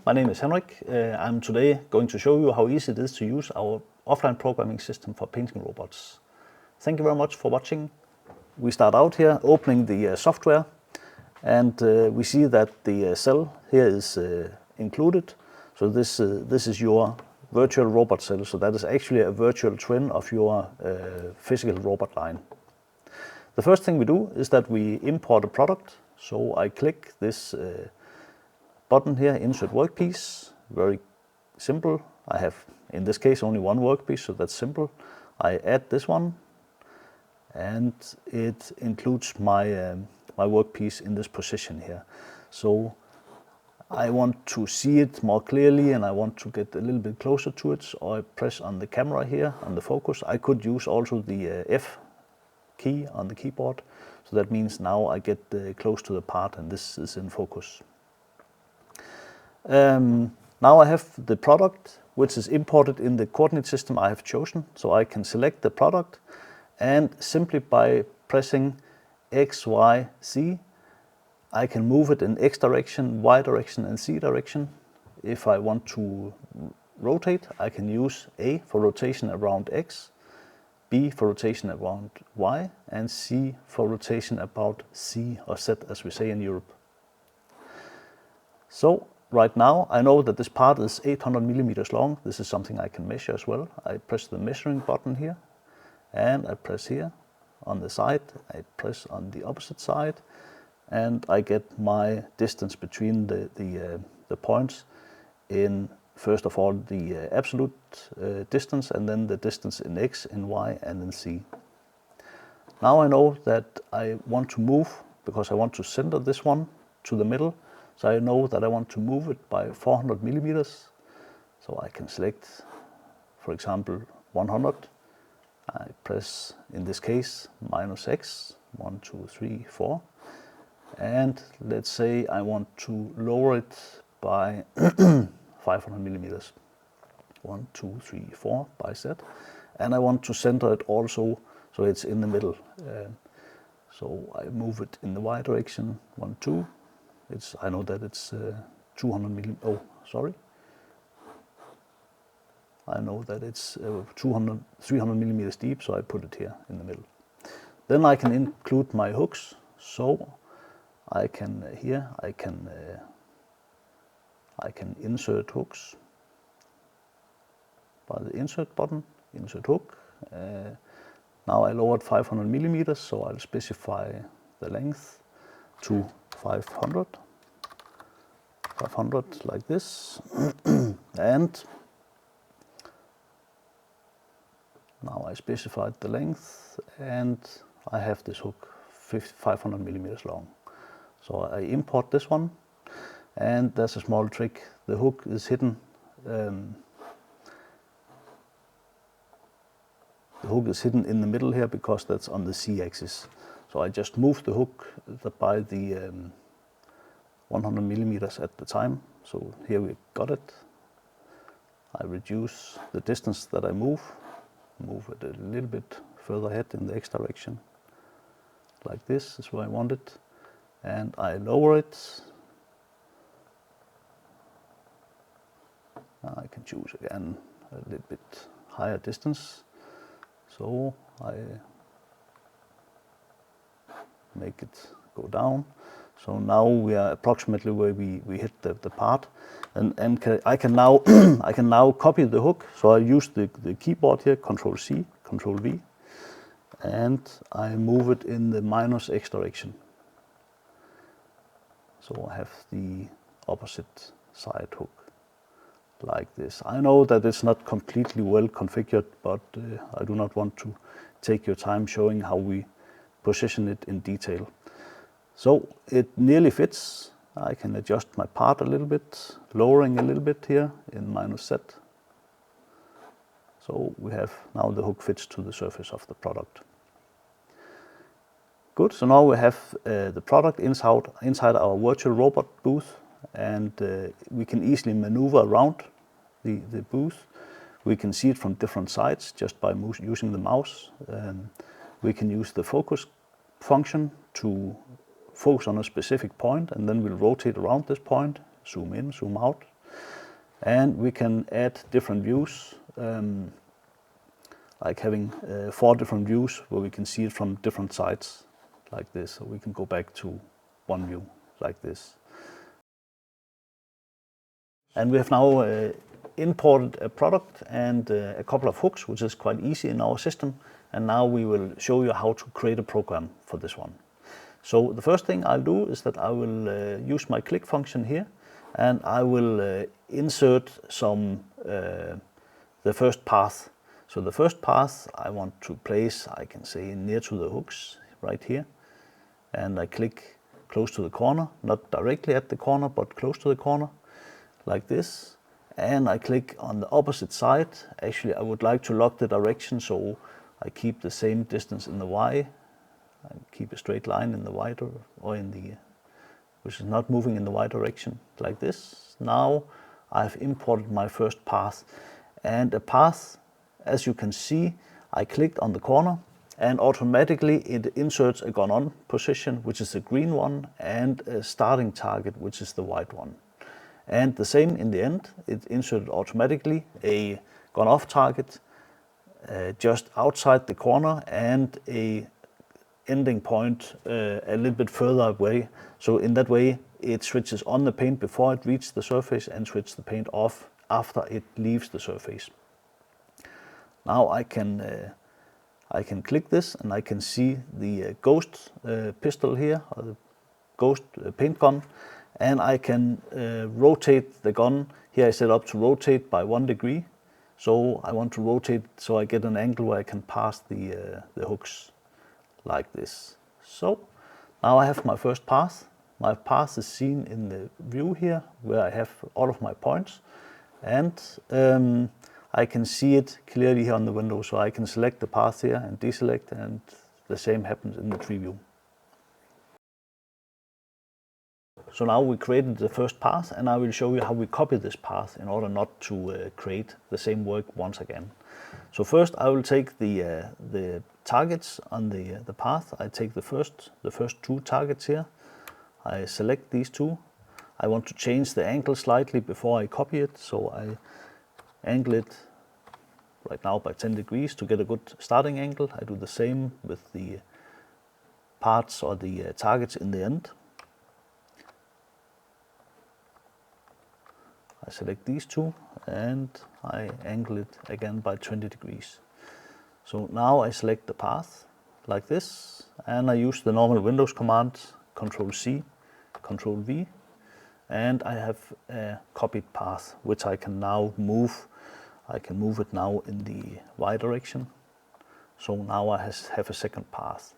my name is Henrik. I'm today going to show you how easy it is to use our offline programming system for painting robots. Thank you very much for watching. We start out here opening the software, and we see that the cell here is included. So this is your virtual robot cell. So that is actually a virtual twin of your physical robot line. The first thing we do is that we import a product. So I click this button here, Insert Workpiece. Very simple. I have, in this case, only one workpiece, so that's simple. I add this one, and it includes my my workpiece in this position here. So I want to see it more clearly, and I want to get a little bit closer to it, so I press on the camera here, on the focus. I could use also the F key on the keyboard, so that means now I get close to the part, and this is in focus. Now I have the product, which is imported in the coordinate system I have chosen. So I can select the product, and simply by pressing X, Y, Z, I can move it in X direction, Y direction, and Z direction. If I want to rotate, I can use A for rotation around X, B for rotation around Y, and C for rotation about Z, or Z as we say in Europe. So right now I know that this part is 800 millimeters long. This is something I can measure as well. I press the measuring button here, and I press here on the side. I press on the opposite side, and I get my distance between the points in, first of all, the absolute distance, and then the distance in X, in Y, and in Z. Now I know that I want to move, because I want to center this one to the middle. So I know that I want to move it by 400 millimeters. So I can select, for example, 100. I press, in this case, -X, 1, 2, 3, 4. And let's say I want to lower it by 500 millimeters. 1, 2, 3, 4 by Z. And I want to center it also, so it's in the middle. So I move it in the Y direction, 1, 2. I know that it's 200 millimeters. Oh, sorry. I know that it's 300 millimeters deep, so I put it here in the middle. Then I can include my hooks. So I can here I can insert hooks by the insert button. Insert hook. Now I lowered 500 millimeters, so I'll specify the length to 500 like this. And now I specified the length, and I have this hook 500 millimeters long. So I import this one, and there's a small trick. The hook is hidden. The hook is hidden in the middle here because that's on the Z-axis. So I just move the hook by the 100 millimeters at the time. So here we got it. I reduce the distance that I move it a little bit further ahead in the X direction. Like this is where I want it. And I lower it. Now I can choose again a little bit higher distance. So I make it go down. So now we are approximately where we hit the part, and I can now I can now copy the hook. So I use the keyboard here, Control C, Control V, and I move it in the -X direction. So I have the opposite side hook like this. I know that it's not completely well configured, but I do not want to take your time showing how we position it in detail. So it nearly fits. I can adjust my part a little bit, lowering a little bit here in -Z. So we have now the hook fits to the surface of the product. Good, so now we have the product inside our virtual robot booth, and we can easily maneuver around the booth. We can see it from different sides just by using the mouse. We can use the focus function to focus on a specific point, and then we'll rotate around this point, zoom in, zoom out. And we can add different views, like having 4 different views where we can see it from different sides, like this. So we can go back to one view, like this. And we have now imported a product and a couple of hooks, which is quite easy in our system. And now we will show you how to create a program for this one. So the first thing I'll do is that I will use my click function here, and I will insert the first path. So the first path I want to place, I can say, near to the hooks right here. And I click close to the corner, not directly at the corner, but close to the corner, like this. And I click on the opposite side. Actually, I would like to lock the direction, so I keep the same distance in the Y. I keep a straight line in the Y, or in the, which is not moving in the Y direction, like this. Now I've imported my first path, and a path, as you can see, I clicked on the corner and automatically it inserts a gone on position, which is the green one, and a starting target, which is the white one. And the same in the end, it inserted automatically a gone off target just outside the corner and a ending point a little bit further away. So in that way, it switches on the paint before it reaches the surface and switches the paint off after it leaves the surface. Now I can click this and I can see the ghost pistol here, or the ghost paint gun, and I can rotate the gun. Here I set up to rotate by 1 degree. So I want to rotate so I get an angle where I can pass the hooks, like this. So now I have my first path. My path is seen in the view here, where I have all of my points, and I can see it clearly here on the window. So I can select the path here and deselect, and the same happens in the tree view. So now we created the first path, and I will show you how we copy this path in order not to create the same work once again. So first I will take the targets on the path. I take the first 2 targets here. I select these 2. I want to change the angle slightly before I copy it, so I angle it right now by 10 degrees to get a good starting angle. I do the same with the parts or the targets in the end. I select these 2 and I angle it again by 20 degrees. So now I select the path like this, and I use the normal Windows command, Ctrl+C, Ctrl+V, and I have a copied path, which I can now move. I can move it now in the Y direction. So now I have a second path.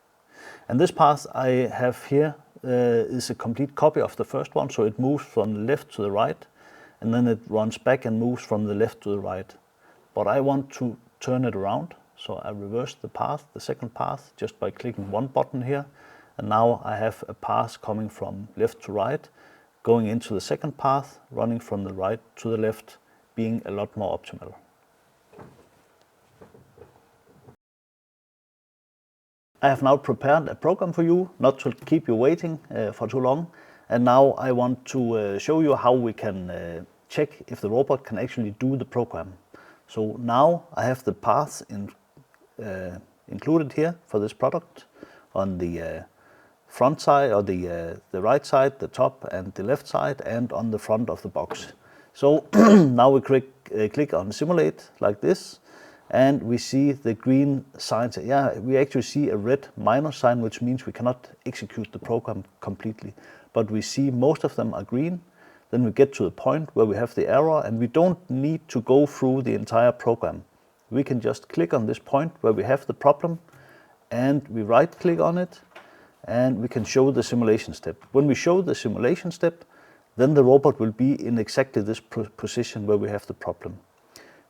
And this path I have here is a complete copy of the first one, so it moves from the left to the right, and then it runs back and moves from the left to the right. But I want to turn it around, so I reverse the path, the second path, just by clicking one button here. And now I have a path coming from left to right, going into the second path, running from the right to the left, being a lot more optimal. I have now prepared a program for you, not to keep you waiting for too long. And now I want to show you how we can check if the robot can actually do the program. So now I have the paths included here for this product on the front side, or the right side, the top and the left side, and on the front of the box. So now we click on simulate like this, and we see the green signs. Yeah, we actually see a red minus sign, which means we cannot execute the program completely. But we see most of them are green. Then we get to the point where we have the error, and we don't need to go through the entire program. We can just click on this point where we have the problem, and we right click on it, and we can show the simulation step. When we show the simulation step, then the robot will be in exactly this position where we have the problem.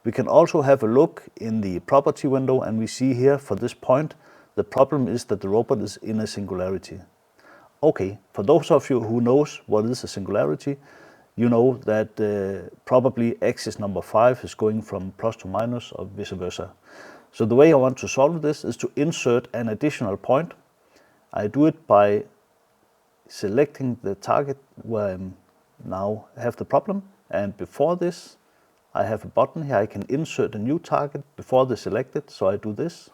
We can also have a look in the property window, and we see here for this point, the problem is that the robot is in a singularity. Okay, for those of you who knows what is a singularity, you know that probably axis number 5 is going from plus to minus, or vice versa. So the way I want to solve this is to insert an additional point. I do it by selecting the target where I now have the problem, And before this, I have a button here. I can insert a new target before the selected. So I do this.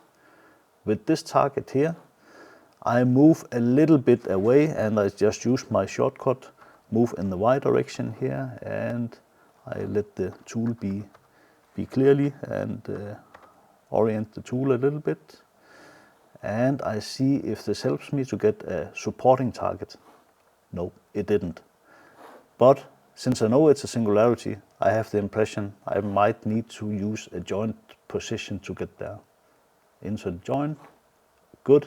With this target here, I move a little bit away and I just use my shortcut, move in the Y direction here, and I let the tool be clearly and orient the tool a little bit. And I see if this helps me to get a supporting target. No, it didn't. But since I know it's a singularity, I have the impression I might need to use a joint position to get there. Insert join, good.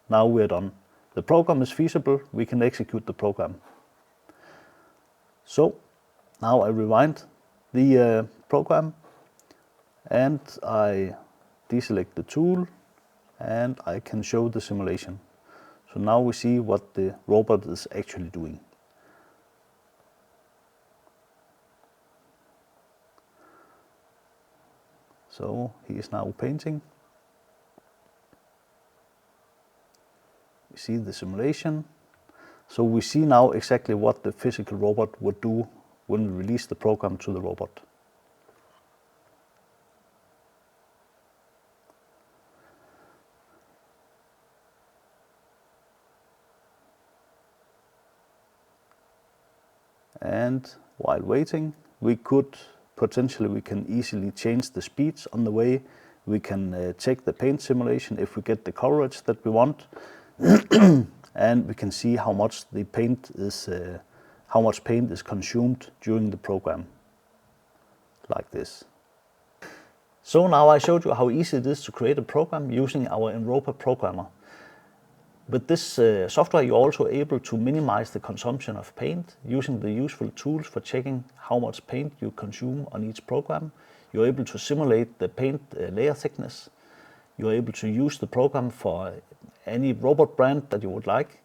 Now we're done. The program is feasible, we can execute the program. So now I rewind the program and I deselect the tool and I can show the simulation. So now we see what the robot is actually doing. So he is now painting. We see the simulation. So we see now exactly what the physical robot would do when we release the program to the robot. And while waiting, we can easily change the speeds on the way. We can check the paint simulation if we get the coverage that we want. And we can see how much paint is consumed during the program, like this. So now I showed you how easy it is to create a program using our Inropa Programmer. With this software, you're also able to minimize the consumption of paint using the useful tools for checking how much paint you consume on each program. You're able to simulate the paint layer thickness. You're able to use the program for any robot brand that you would like.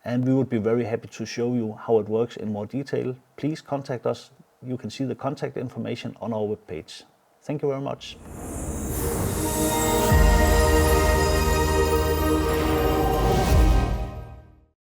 And we would be very happy to show you how it works in more detail. Please contact us. You can see the contact information on our webpage. Thank you very much.